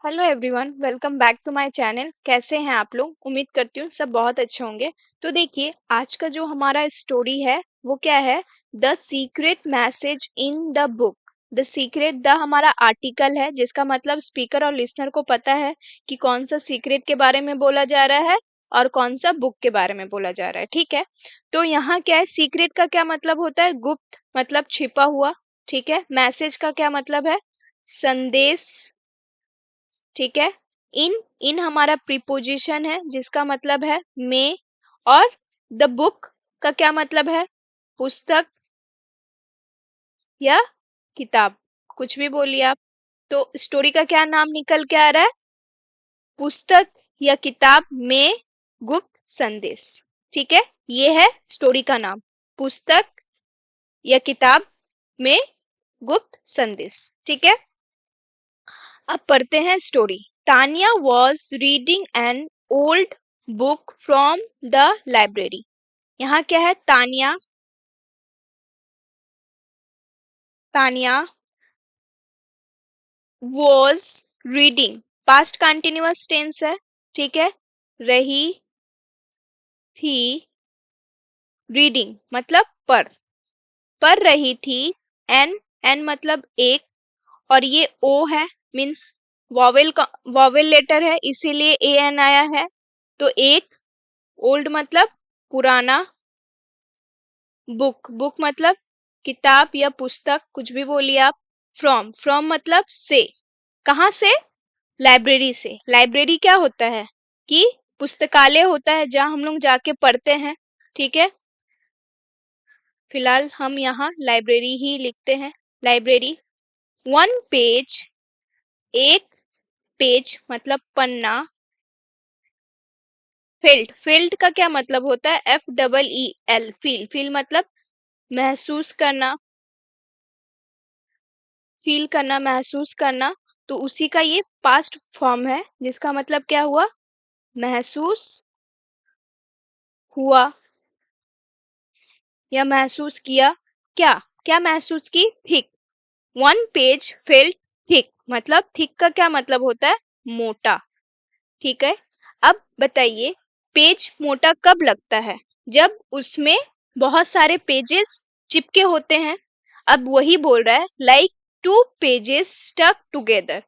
Hello everyone, welcome back to my channel. कैसे हैं आप लोग? उम्मीद करती हूँ सब बहुत अच्छे होंगे। तो देखिए, आज का जो हमारा स्टोरी है वो क्या है? The secret message in the book. The secret, the हमारा आर्टिकल है जिसका मतलब स्पीकर और लिसनर को पता है कि कौन सा सीक्रेट के बारे में बोला जा रहा है और कौन सा बुक के बारे में बोला जा रहा है। ठीक है, तो यहाँ क्या है, सीक्रेट का क्या मतलब होता है? गुप्त, मतलब छिपा हुआ। ठीक है, मैसेज का क्या मतलब है? संदेश। ठीक है, इन इन हमारा प्रीपोजिशन है जिसका मतलब है में। और द बुक का क्या मतलब है? पुस्तक या किताब, कुछ भी बोलिए आप। तो स्टोरी का क्या नाम निकल के आ रहा है? पुस्तक या किताब में गुप्त संदेश। ठीक है, ये है स्टोरी का नाम, पुस्तक या किताब में गुप्त संदेश। ठीक है, अब पढ़ते हैं story. Tania was reading an old book from the library. यहाँ क्या है? Tania, Tania was reading, past continuous tense है। ठीक है, रही थी, रीडिंग मतलब पढ़ रही थी। एन, एन मतलब एक, और ये ओ है, मीन्स वॉवेल का वॉवेल लेटर है, इसीलिए ए एन आया है। तो एक, ओल्ड मतलब पुराना, बुक, बुक मतलब किताब या पुस्तक, कुछ भी बोलिए आप। फ्रॉम, फ्रॉम मतलब से, कहाँ से? लाइब्रेरी से। लाइब्रेरी क्या होता है? कि पुस्तकालय होता है जहाँ हम लोग जाके पढ़ते हैं। ठीक है, फिलहाल हम यहाँ लाइब्रेरी ही लिखते हैं, लाइब्रेरी। वन पेज, एक पेज मतलब पन्ना। फील्ड, फील्ड का क्या मतलब होता है? F double E L, feel, feel मतलब महसूस करना, फील करना, महसूस करना। तो उसी का ये पास्ट फॉर्म है जिसका मतलब क्या हुआ? महसूस हुआ या महसूस किया। क्या, क्या महसूस की? Thick, one page felt thick, मतलब थिक का क्या मतलब होता है? मोटा। ठीक है, अब बताइए, पेज मोटा कब लगता है? जब उसमें बहुत सारे पेजेस चिपके होते हैं। अब वही बोल रहा है, like two pages stuck together.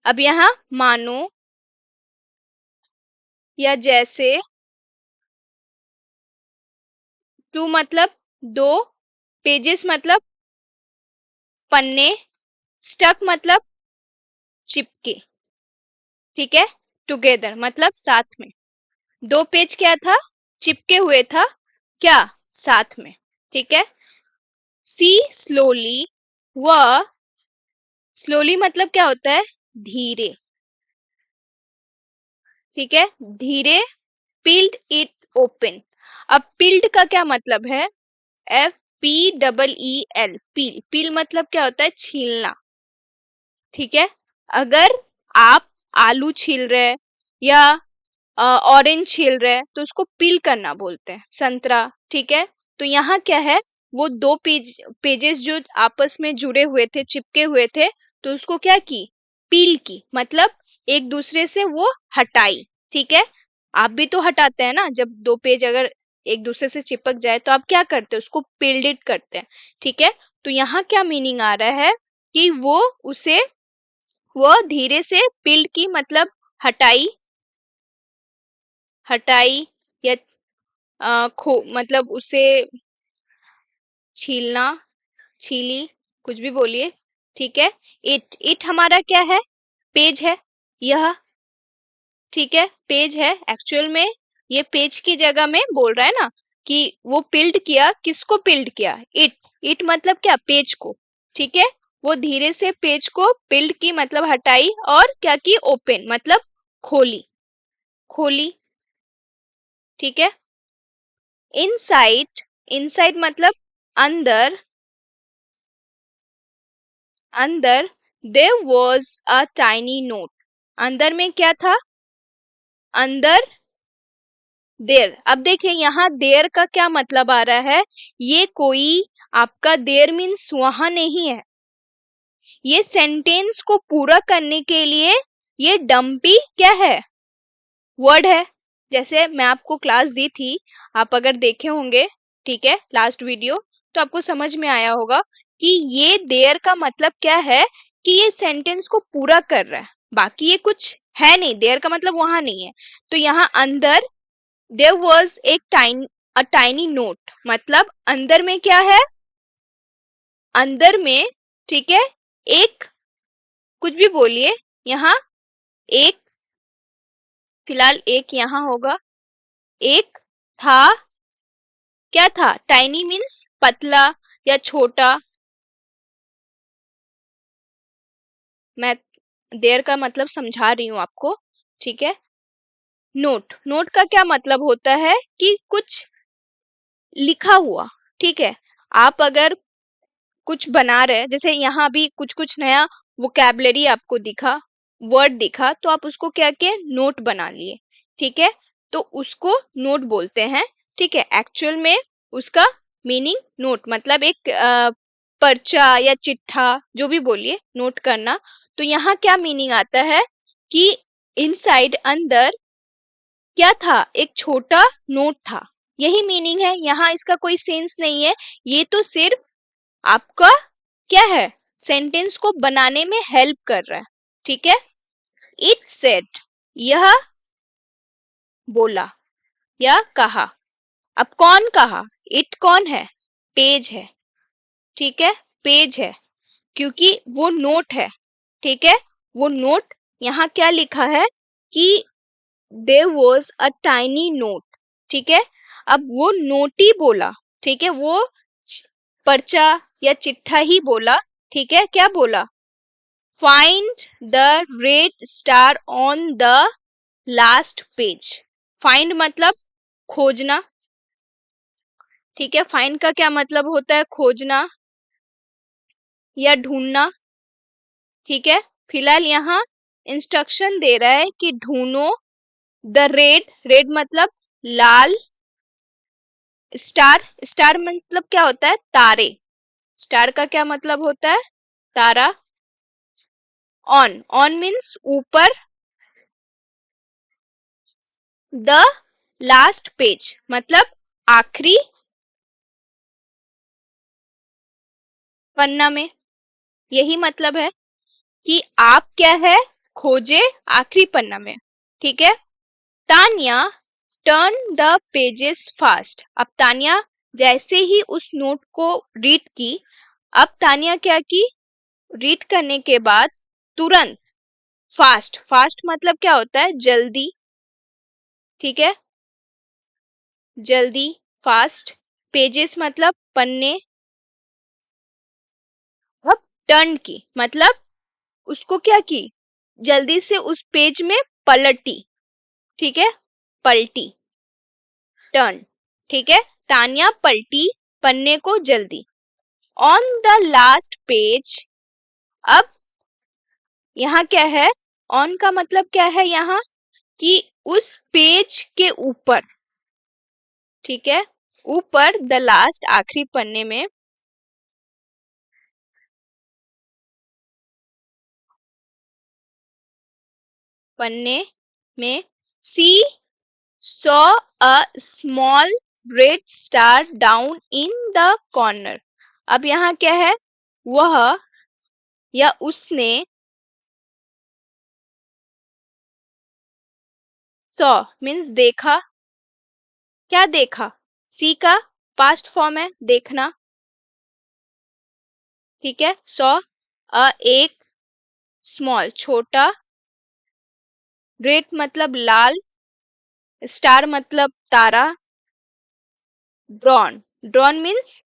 अब यहाँ मानो या जैसे, टू मतलब दो, पेजेस मतलब पन्ने, स्टक मतलब चिपके। ठीक है, टुगेदर मतलब साथ में। दो पेज क्या था? चिपके हुए था, क्या? साथ में। ठीक है, सी स्लोली, वह, स्लोली मतलब क्या होता है? धीरे। ठीक है, धीरे, पील्ड इट ओपन। अब पील्ड का क्या मतलब है? F P double E L, peel, peel मतलब क्या होता है? छीलना। ठीक है, अगर आप आलू छील रहे या ऑरेंज छील रहे हैं तो उसको पील करना बोलते हैं, संतरा। ठीक है, तो यहाँ क्या है, वो दो पेजेस जो आपस में जुड़े हुए थे, चिपके हुए थे, तो उसको क्या की? पील की, मतलब एक दूसरे से वो हटाई। ठीक है, आप भी तो हटाते हैं ना, जब दो पेज अगर एक दूसरे से चिपक जाए तो आप क्या करते हैं? उसको पील्ड इट करते हैं। ठीक है, तो यहाँ क्या मीनिंग आ रहा है कि वो धीरे से पील्ड की, मतलब हटाई, हटाई या खो मतलब उसे छीलना, छीली, कुछ भी बोलिए। ठीक है, इट, इट हमारा क्या है? पेज है यह। ठीक है, पेज है एक्चुअल में, ये पेज की जगह में बोल रहा है ना कि वो पिल्ड किया, किसको पिल्ड किया? इट, इट मतलब क्या? पेज को। ठीक है, वो धीरे से पेज को पिल्ड की मतलब हटाई, और क्या की? ओपन मतलब खोली, खोली। ठीक है, इनसाइड, इनसाइड मतलब अंदर, अंदर, there was a tiny note. अंदर में क्या था? अंदर, देयर। अब देखिए यहाँ देयर का क्या मतलब आ रहा है? ये कोई आपका देयर मीन्स वहां नहीं है, ये सेंटेंस को पूरा करने के लिए ये डम्पी क्या है? वर्ड है। जैसे मैं आपको क्लास दी थी, आप अगर देखे होंगे, ठीक है, लास्ट वीडियो, तो आपको समझ में आया होगा कि ये देयर का मतलब क्या है, कि ये सेंटेंस को पूरा कर रहा है, बाकी ये कुछ है नहीं, देयर का मतलब वहां नहीं है। तो यहाँ अंदर there was a tiny note, मतलब अंदर में क्या है, अंदर में, ठीक है, एक, कुछ भी बोलिए, यहाँ एक, फिलहाल एक यहाँ होगा, एक था, क्या था, टाइनी मीन्स पतला या छोटा, मैं देर का मतलब समझा रही हूँ आपको, ठीक है। नोट, नोट का क्या मतलब होता है कि कुछ लिखा हुआ, ठीक है। आप अगर कुछ बना रहे हैं, जैसे यहाँ भी कुछ कुछ नया वोकैबुलरी आपको दिखा, वर्ड दिखा, तो आप उसको क्या किए, नोट बना लिए, ठीक है, तो उसको नोट बोलते हैं, ठीक है। एक्चुअल में उसका मीनिंग नोट मतलब एक पर्चा या चिट्ठा, जो भी बोलिए, नोट करना। तो यहाँ क्या मीनिंग आता है कि इनसाइड, अंदर क्या था, एक छोटा नोट था, यही मीनिंग है। यहाँ इसका कोई सेंस नहीं है, ये तो सिर्फ आपका क्या है, सेंटेंस को बनाने में हेल्प कर रहा है, ठीक है। इट सेड, यह बोला या कहा। अब कौन कहा, इट कौन है, पेज है, ठीक है, पेज है, क्योंकि वो नोट है, ठीक है। वो नोट, यहाँ क्या लिखा है कि there was a tiny note, ठीक है। अब वो नोट ही बोला, ठीक है, वो पर्चा या चिट्ठा ही बोला, ठीक है। क्या बोला, find the red star on the last page. Find मतलब खोजना, ठीक है। फाइंड का क्या मतलब होता है, खोजना या ढूंढना, ठीक है। फिलहाल यहाँ इंस्ट्रक्शन दे रहा है कि ढूंढो द रेड, रेड मतलब लाल, स्टार, स्टार मतलब क्या होता है, तारे, स्टार का क्या मतलब होता है, तारा। ऑन, ऑन मीन्स ऊपर, द लास्ट पेज मतलब आखिरी पन्ना में, यही मतलब है कि आप क्या है, खोजे आखिरी पन्ना में, ठीक है। Tania turn the pages fast, अब तानिया जैसे ही उस नोट को रीड की, अब तानिया क्या की, रीड करने के बाद तुरंत, फास्ट, फास्ट मतलब क्या होता है, जल्दी, ठीक है, जल्दी, फास्ट। पेजेस मतलब पन्ने। अब टर्न की मतलब उसको क्या की, जल्दी से उस पेज में पलटी, ठीक है, पलटी, टर्न, ठीक है। तानिया पलटी पन्ने को जल्दी। ऑन द लास्ट पेज, अब यहाँ क्या है, ऑन का मतलब क्या है यहाँ, कि उस पेज के ऊपर, ठीक है, ऊपर, द लास्ट आखिरी पन्ने में, पन्ने में, she saw a small red star down in the corner. अब यहाँ क्या है, वह या उसने, सॉ मीन्स देखा, क्या देखा, सी का पास्ट फॉर्म है देखना, ठीक है। सॉ अ एक, स्मॉल छोटा, रेड मतलब लाल, स्टार मतलब तारा, ड्रॉन, ड्रॉन मीन्स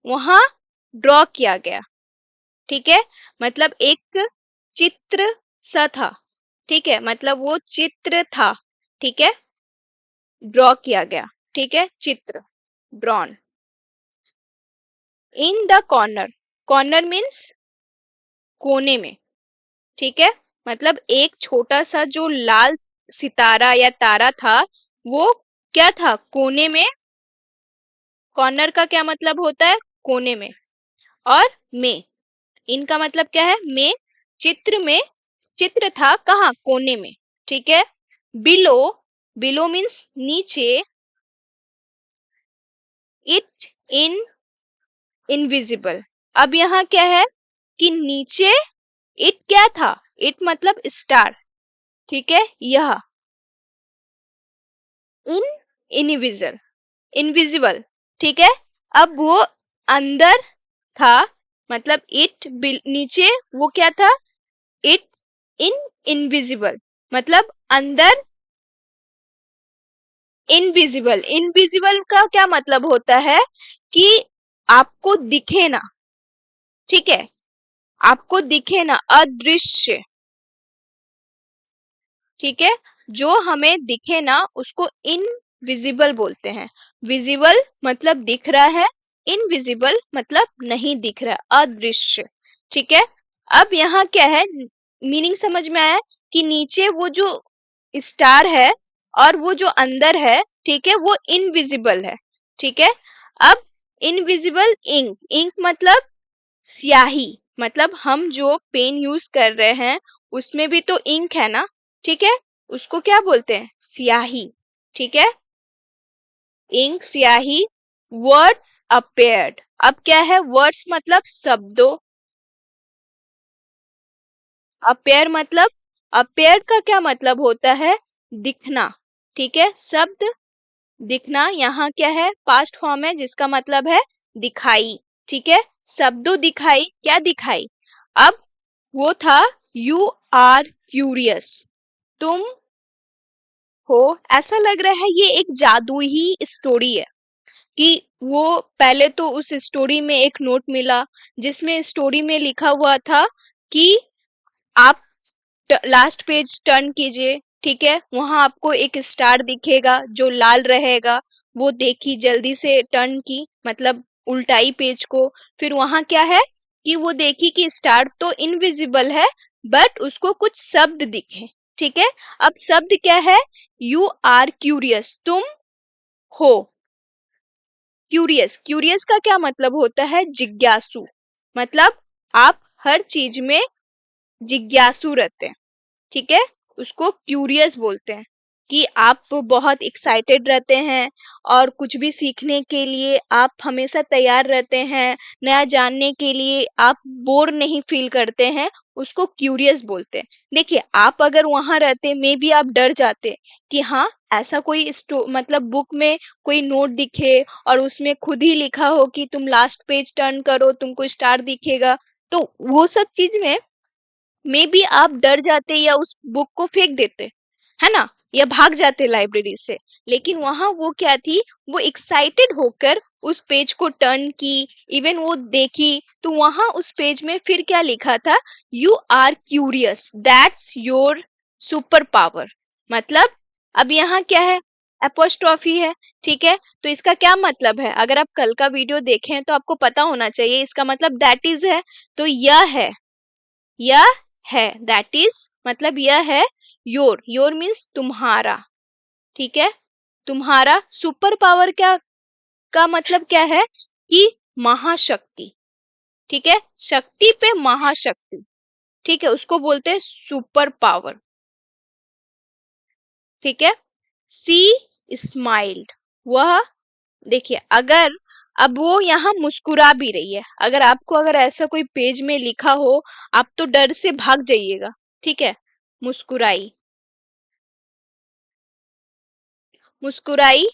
वहां ड्रॉ किया गया, ठीक है, मतलब एक चित्र सा था, ठीक है, मतलब वो चित्र था, ठीक है, ड्रॉ किया गया, ठीक है, चित्र, drawn. In the corner, corner means कोने में, ठीक है, मतलब एक छोटा सा जो लाल सितारा या तारा था, वो क्या था, कोने में। कॉर्नर का क्या मतलब होता है, कोने में। और में, इनका मतलब क्या है, में, चित्र में, चित्र था कहाँ, कोने में, ठीक है। बिलो, बिलो मीन्स नीचे, इट इन इनविजिबल। अब यहाँ क्या है कि नीचे इट क्या था, इट मतलब स्टार, ठीक है। यह इन इनविजिबल, इनविजिबल, ठीक है। अब वो अंदर था, मतलब इट नीचे वो क्या था, इट इन इनविजिबल, मतलब अंदर इनविजिबल। इनविजिबल का क्या मतलब होता है कि आपको दिखे ना, ठीक है, आपको दिखे ना, अदृश्य, ठीक है। जो हमें दिखे ना उसको इनविजिबल बोलते हैं। विजिबल मतलब दिख रहा है, इनविजिबल मतलब नहीं दिख रहा, अदृश्य, ठीक है। अब यहाँ क्या है, मीनिंग समझ में आया कि नीचे वो जो स्टार है और वो जो अंदर है, ठीक है, वो इनविजिबल है, ठीक है। अब इनविजिबल इंक, इंक मतलब स्याही, मतलब हम जो पेन यूज कर रहे हैं उसमें भी तो इंक है ना, ठीक है, उसको क्या बोलते हैं, स्याही, ठीक है। इंक, स्याही। वर्ड्स अपेयर्ड, अब क्या है, वर्ड्स मतलब शब्दों, अपेयर मतलब, अपेयर का क्या मतलब होता है, दिखना, ठीक है। शब्द दिखना, यहाँ क्या है, पास्ट फॉर्म है जिसका मतलब है दिखाई, ठीक है। शब्दों दिखाई, क्या दिखाई, अब वो था यू आर क्यूरियस, तुम हो, ऐसा लग रहा है ये एक जादू ही स्टोरी है कि वो पहले तो उस स्टोरी में एक नोट मिला जिसमें स्टोरी में लिखा हुआ था कि आप लास्ट पेज टर्न कीजिए, ठीक है, वहां आपको एक स्टार दिखेगा जो लाल रहेगा, वो देखी, जल्दी से टर्न की, मतलब उल्टाई पेज को। फिर वहां क्या है कि वो देखी कि स्टार तो इनविजिबल है बट उसको कुछ शब्द दिखे, ठीक है। अब शब्द क्या है, यू आर क्यूरियस, तुम हो क्यूरियस। क्यूरियस का क्या मतलब होता है, जिज्ञासु, मतलब आप हर चीज में जिज्ञासु रहते हैं, ठीक है, उसको क्यूरियस बोलते हैं कि आप बहुत एक्साइटेड रहते हैं और कुछ भी सीखने के लिए आप हमेशा तैयार रहते हैं, नया जानने के लिए आप बोर नहीं फील करते हैं, उसको क्यूरियस बोलते हैं। देखिए आप अगर वहां रहते मे भी आप डर जाते कि हाँ ऐसा कोई मतलब बुक में कोई नोट दिखे और उसमें खुद ही लिखा हो कि तुम लास्ट पेज टर्न करो तुमको स्टार दिखेगा, तो वो सब चीज में मे बी आप डर जाते या उस बुक को फेंक देते, है ना, या भाग जाते लाइब्रेरी से। लेकिन वहां वो क्या थी, वो एक्साइटेड होकर उस पेज को टर्न की, इवन वो देखी, तो वहां उस पेज में फिर क्या लिखा था, you are curious, that's your super power, मतलब अब यहाँ क्या है, एपोस्ट्रॉफी है, ठीक है। तो इसका क्या मतलब है, अगर आप कल का वीडियो देखें तो आपको पता होना चाहिए, इसका मतलब दैट इज है, तो यह है, यह है, दैट इज मतलब यह है, योर, योर मीन्स तुम्हारा, ठीक है। तुम्हारा सुपर पावर क्या का मतलब क्या है कि महाशक्ति, ठीक है, शक्ति पे महाशक्ति, ठीक है, उसको बोलते हैं सुपर पावर, ठीक है। सी स्माइल्ड, वह, देखिए अगर अब वो यहाँ मुस्कुरा भी रही है, अगर आपको अगर ऐसा कोई पेज में लिखा हो आप तो डर से भाग जाइएगा, ठीक है। मुस्कुराई, मुस्कुराई।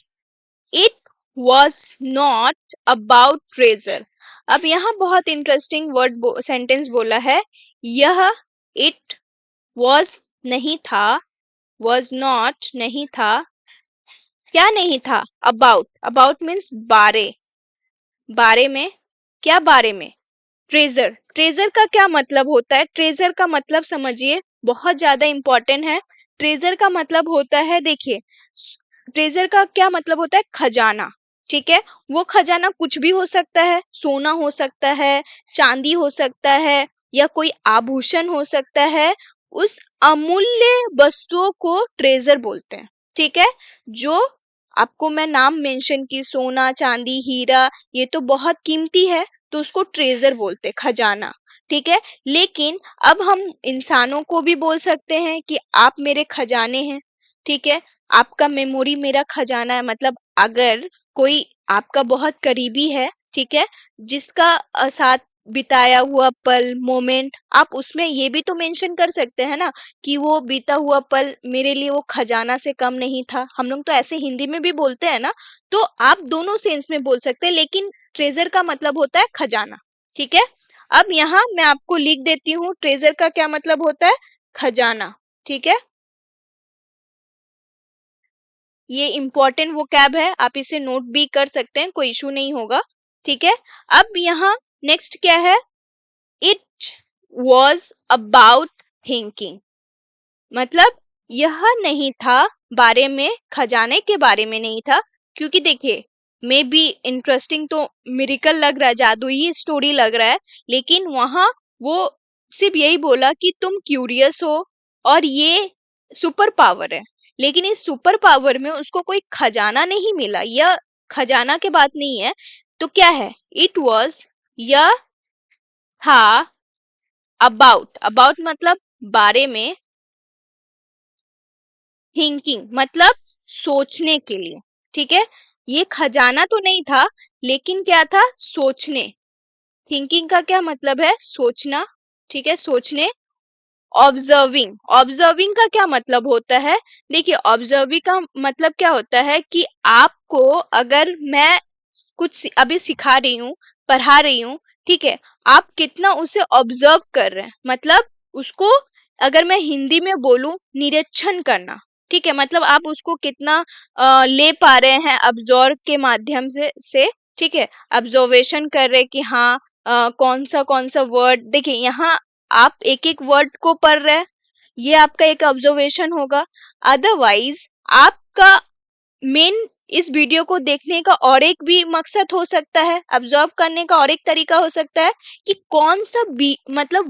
It was not about treasure, अब यहाँ बहुत इंटरेस्टिंग वर्ड सेंटेंस बोला है, यह इट वॉज नहीं था, वॉज नॉट नहीं था, क्या नहीं था, अबाउट, अबाउट मीन्स बारे, बारे में, क्या बारे में, ट्रेजर, ट्रेजर का क्या मतलब होता है, ट्रेजर का मतलब समझिए, बहुत ज्यादा इंपॉर्टेंट है। ट्रेजर का मतलब होता है, देखिए ट्रेजर का क्या मतलब होता है, खजाना, ठीक है। वो खजाना कुछ भी हो सकता है, सोना हो सकता है, चांदी हो सकता है, या कोई आभूषण हो सकता है, उस अमूल्य वस्तुओं को ट्रेजर बोलते हैं, ठीक है। जो आपको मैं नाम मेंशन की, सोना चांदी हीरा, ये तो बहुत कीमती है, तो उसको ट्रेजर बोलते, खजाना। ठीक है। लेकिन अब हम इंसानों को भी बोल सकते हैं कि आप मेरे खजाने हैं, ठीक है। आपका मेमोरी मेरा खजाना है, मतलब अगर कोई आपका बहुत करीबी है, ठीक है, जिसका साथ बिताया हुआ पल मोमेंट, आप उसमें ये भी तो मेंशन कर सकते हैं ना कि वो बीता हुआ पल मेरे लिए वो खजाना से कम नहीं था। हम लोग तो ऐसे हिंदी में भी बोलते हैं ना, तो आप दोनों सेंस में बोल सकते हैं, लेकिन ट्रेजर का मतलब होता है खजाना, ठीक है। अब यहाँ मैं आपको लिख देती हूँ ट्रेजर का क्या मतलब होता है, खजाना, ठीक है। ये इंपॉर्टेंट वो कैब है, आप इसे नोट भी कर सकते हैं, कोई इशू नहीं होगा, ठीक है। अब यहाँ नेक्स्ट क्या है, इट वॉज अबाउट थिंकिंग, मतलब यह नहीं था बारे में, खजाने के बारे में नहीं था, क्योंकि देखिए मे बी इंटरेस्टिंग तो मिरेकल लग रहा है, जादुई स्टोरी लग रहा है, लेकिन वहां वो सिर्फ यही बोला कि तुम क्यूरियस हो और ये सुपर पावर है, लेकिन इस सुपर पावर में उसको कोई खजाना नहीं मिला, यह खजाना के बात नहीं है। तो क्या है, इट वॉज, यह था, अबाउट, अबाउट मतलब बारे में, थिंकिंग मतलब सोचने के लिए, ठीक है। ये खजाना तो नहीं था, लेकिन क्या था, सोचने, थिंकिंग का क्या मतलब है, सोचना, ठीक है, सोचने। ऑब्जर्विंग, ऑब्जर्विंग का क्या मतलब होता है, देखिए ऑब्जर्विंग का मतलब क्या होता है कि आपको, अगर मैं कुछ अभी सिखा रही हूँ, पढ़ा रही हूँ, ठीक है, आप कितना उसे ऑब्जर्व कर रहे हैं, मतलब उसको, अगर मैं हिंदी में बोलूं, निरीक्षण करना, ठीक है, मतलब आप उसको कितना ले पा रहे हैं अब्जॉर्व के माध्यम से, ठीक है, ऑब्जर्वेशन कर रहे कि हाँ कौन सा वर्ड, देखिए यहाँ आप एक एक वर्ड को पढ़ रहे हैं, ये आपका एक ऑब्जर्वेशन होगा। अदरवाइज आपका मेन इस वीडियो को देखने का और एक भी मकसद हो सकता है, ऑब्जर्व करने का और एक तरीका हो सकता है कि कौन सा बी मतलब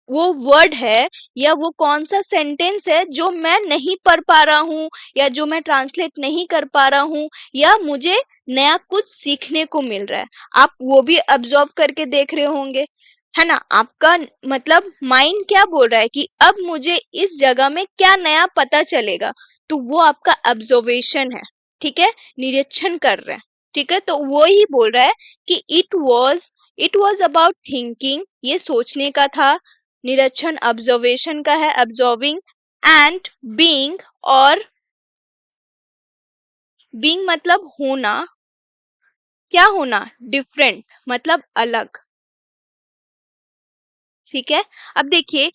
वो वर्ड है या वो कौन सा सेंटेंस है जो मैं नहीं पढ़ पा रहा हूँ, या जो मैं ट्रांसलेट नहीं कर पा रहा हूँ, या मुझे नया कुछ सीखने को मिल रहा है, आप वो भी ऑब्जर्व करके देख रहे होंगे, है ना। आपका मतलब माइंड क्या बोल रहा है कि अब मुझे इस जगह में क्या नया पता चलेगा, तो वो आपका ऑब्जर्वेशन है, ठीक है, निरीक्षण कर रहे हैं, ठीक है। तो वो ही बोल रहा है कि इट वॉज अबाउट थिंकिंग, ये सोचने का था, निरीक्षण ऑब्जर्वेशन का है, ऑब्जर्विंग, एंड बीइंग, और बीइंग मतलब होना, क्या होना, डिफरेंट मतलब अलग, ठीक है। अब देखिए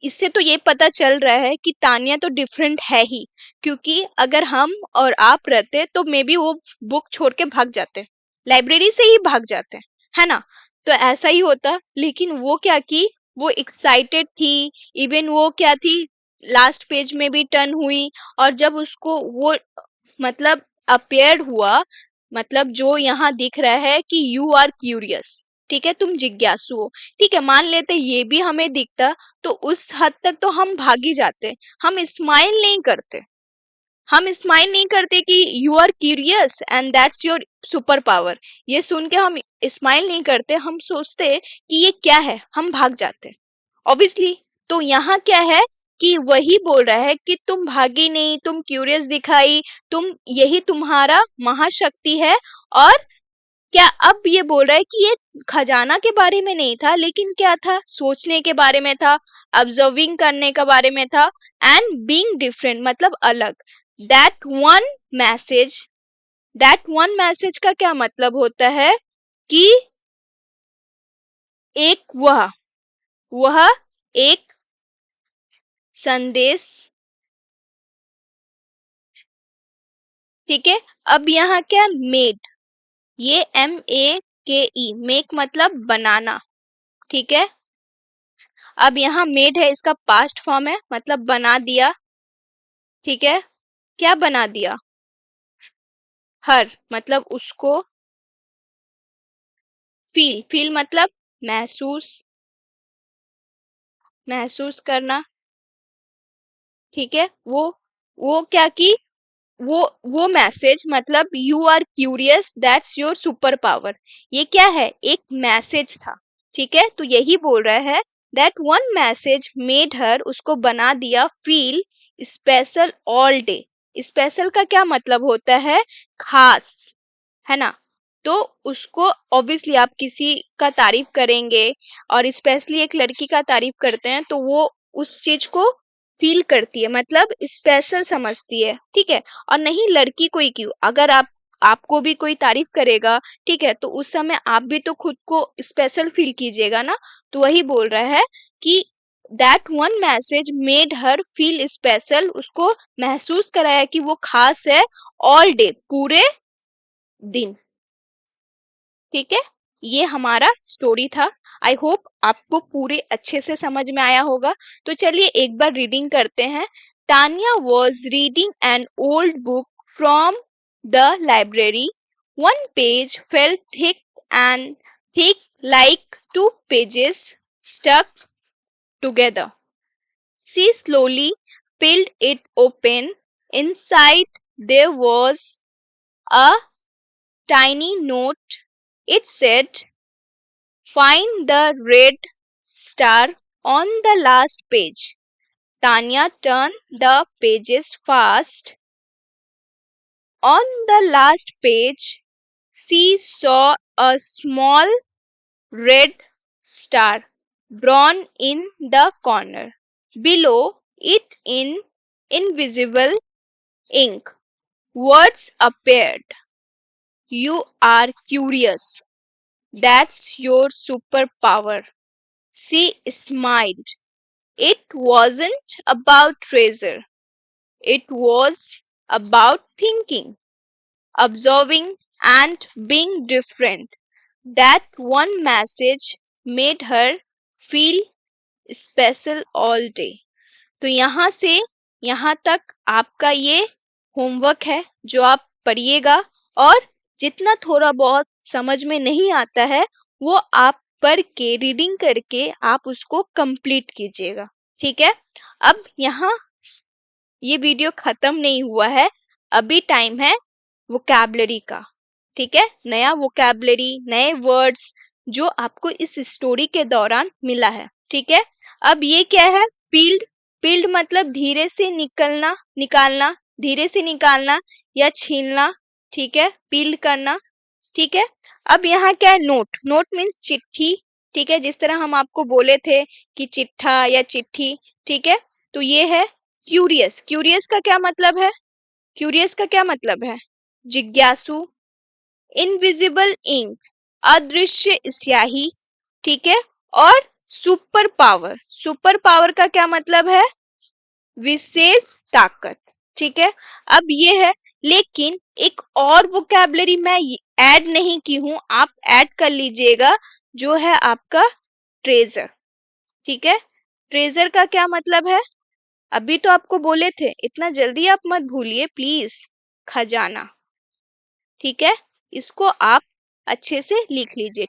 इससे तो ये पता चल रहा है कि तानिया तो डिफरेंट है ही, क्योंकि अगर हम और आप रहते तो मे बी वो बुक छोड़ के भाग जाते, लाइब्रेरी से ही भाग जाते, है ना। तो ऐसा ही होता, लेकिन वो क्या की, वो एक्साइटेड थी, इवन वो क्या थी, लास्ट पेज में भी टर्न हुई, और जब उसको वो मतलब अपेयर हुआ, मतलब जो यहाँ दिख रहा है कि यू आर क्यूरियस, ठीक है, तुम जिज्ञासु हो, ठीक है, मान लेते ये भी हमें दिखता, तो उस हद तक तो हम भाग ही जाते, हम स्माइल नहीं करते, हम स्माइल नहीं करते कि you are curious and that's your super power, ये सुन के हम स्माइल नहीं करते, हम सोचते कि ये क्या है, हम भाग जाते ऑब्वियसली। तो यहाँ क्या है कि वही बोल रहा है कि तुम भागी नहीं, तुम क्यूरियस दिखाई, तुम, यही तुम्हारा महाशक्ति है। और क्या अब ये बोल रहा है कि ये खजाना के बारे में नहीं था, लेकिन क्या था, सोचने के बारे में था, ऑब्जर्विंग करने के बारे में था, एंड बीइंग डिफरेंट मतलब अलग। That one message, that one message का क्या मतलब होता है कि एक वह एक संदेश, ठीक है। अब यहाँ क्या, मेड, ये MEK, मेक मतलब बनाना, ठीक है। अब यहाँ मेड है, इसका पास्ट फॉर्म है, मतलब बना दिया, ठीक है। क्या बना दिया, हर मतलब उसको, फील मतलब महसूस, महसूस करना, ठीक है। वो क्या की, वो मैसेज मतलब you are curious that's your super power, ये क्या है, एक मैसेज था, ठीक है, तो यही बोल रहा है that one message made her, उसको बना दिया feel special all day. Special का क्या मतलब होता है? खास, है ना। तो उसको ऑब्वियसली आप किसी का तारीफ करेंगे और स्पेशली एक लड़की का तारीफ करते हैं तो वो उस चीज को फील करती है, मतलब स्पेशल समझती है, ठीक है। और नहीं लड़की को ही क्यों, अगर आपको भी कोई तारीफ करेगा, ठीक है, तो उस समय आप भी तो खुद को स्पेशल फील कीजिएगा ना। तो वही बोल रहा है कि that one message made her feel special, उसको महसूस कराया कि वो खास है, ऑल डे, पूरे दिन। ठीक है, ये हमारा स्टोरी था। आई होप आपको पूरे अच्छे से समझ में आया होगा। तो चलिए एक बार रीडिंग करते हैं। Tania was reading an old book from the library. One page felt thick like two pages stuck together. She slowly peeled it open. Inside there was a tiny note. It said, "Find the red star on the last page." Tanya turned the pages fast. On the last page, she saw a small red star drawn in the corner. Below it, in invisible ink, words appeared. "You are curious. That's your superpower." She smiled. It wasn't about treasure, it was about thinking, observing, and being different. That one message made her feel special all day. तो यहाँ से यहाँ तक आपका ये homework है जो आप पढ़िएगा, और जितना थोड़ा बहुत समझ में नहीं आता है वो आप पढ़ के रीडिंग करके आप उसको कंप्लीट कीजिएगा। ठीक है, अब यहाँ ये वीडियो खत्म नहीं हुआ है, अभी टाइम है वोकैबलरी का। ठीक है, नया वोकैबलरी, नए वर्ड्स जो आपको इस स्टोरी के दौरान मिला है। ठीक है, अब ये क्या है? पील्ड। पील्ड मतलब धीरे से निकलना, निकालना, धीरे से निकालना या छीलना। ठीक है, पील्ड करना। ठीक है, अब यहाँ क्या है? नोट। नोट मीन्स चिट्ठी। ठीक है, जिस तरह हम आपको बोले थे कि चिट्ठा या चिट्ठी। ठीक है, तो ये है क्यूरियस। क्यूरियस का क्या मतलब है? क्यूरियस का क्या मतलब है? जिज्ञासु। इनविजिबल इंक, अदृश्य स्याही। ठीक है, और सुपर पावर। सुपर पावर का क्या मतलब है? विशेष ताकत। ठीक है, अब ये है, लेकिन एक और वोकैबलरी मैं ऐड नहीं की हूं, आप ऐड कर लीजिएगा, जो है आपका ट्रेजर। ठीक है, ट्रेजर का क्या मतलब है? अभी तो आपको बोले थे, इतना जल्दी आप मत भूलिए प्लीज। खजाना। ठीक है, इसको आप अच्छे से लिख लीजिए,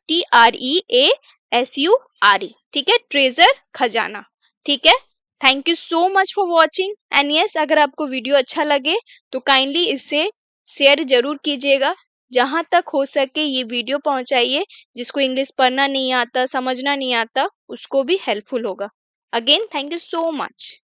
TREASURE। ठीक है, ट्रेजर, खजाना। ठीक है, thank you so much for watching and yes, अगर आपको वीडियो अच्छा लगे तो काइंडली इसे शेयर जरूर कीजिएगा। जहां तक हो सके ये वीडियो पहुंचाइए, जिसको इंग्लिश पढ़ना नहीं आता, समझना नहीं आता, उसको भी हेल्पफुल होगा। Again thank you so much.